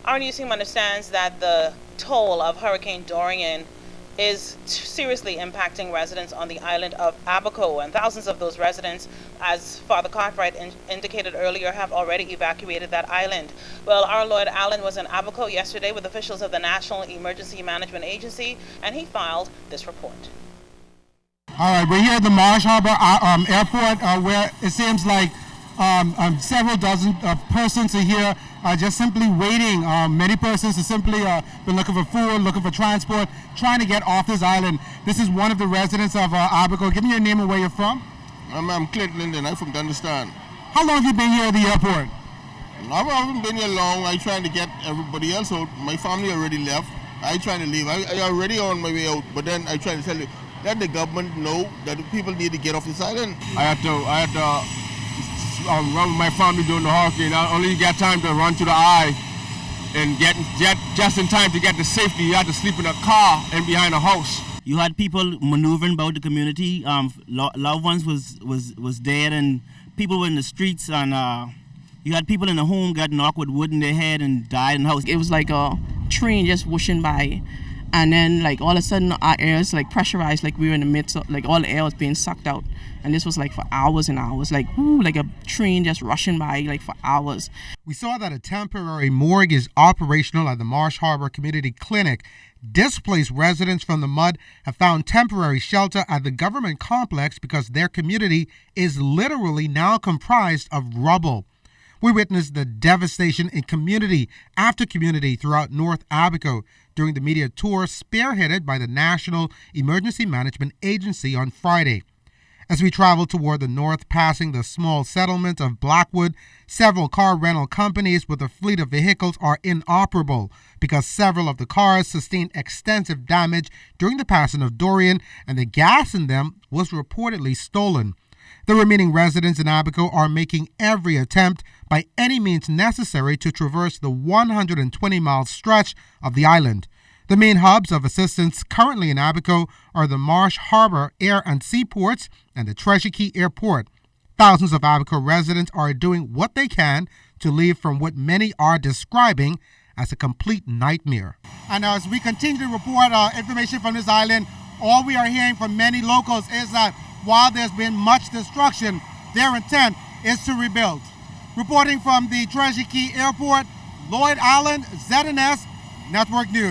Our news team understands that the toll of Hurricane Dorian is seriously impacting residents on the island of Abaco, and thousands of those residents, as Father Cartwright indicated earlier, have already evacuated that island. Well, our Lloyd Allen was in Abaco yesterday with officials of the National Emergency Management Agency, and he filed this report. All right, we're here at the Marsh Harbor Airport, where it seems like several dozen persons are here just simply waiting. Many persons have simply been looking for food, looking for transport, trying to get off this island. This is one of the residents of Abaco. Give me your name and where you're from. I'm Clinton Linden. I'm from Dunstan. How long have you been here at the airport? I haven't been here long. I'm trying to get everybody else out. My family already left. I'm trying to leave. I already on my way out, but then I'm trying to tell you, let the government know that the people need to get off this island. I had to run with my family during the hurricane. I only got time to run to the eye and get just in time to get to safety. You had to sleep in a car and behind a house. You had people maneuvering about the community. Loved ones was dead, and people were in the streets, and you had people in the home got knocked with wood in their head and died in the house. It was like a train just whooshing by, and then like all of a sudden our air is like pressurized, like we were in the midst of, like all the air was being sucked out. And this was like for hours and hours, like like a train just rushing by like for hours. We saw that a temporary morgue is operational at the Marsh Harbor Community Clinic. Displaced residents from the mud have found temporary shelter at the government complex because their community is literally now comprised of rubble. We witnessed the devastation in community after community throughout North Abaco during the media tour spearheaded by the National Emergency Management Agency on Friday. As we travel toward the north, passing the small settlement of Blackwood, several car rental companies with a fleet of vehicles are inoperable because several of the cars sustained extensive damage during the passing of Dorian, and the gas in them was reportedly stolen. The remaining residents in Abaco are making every attempt by any means necessary to traverse the 120-mile stretch of the island. The main hubs of assistance currently in Abaco are the Marsh Harbor Air and Seaports and the Treasure Key Airport. Thousands of Abaco residents are doing what they can to leave from what many are describing as a complete nightmare. And as we continue to report information from this island, all we are hearing from many locals is that while there's been much destruction, their intent is to rebuild. Reporting from the Treasure Key Airport, Lloyd Allen, ZNS Network News.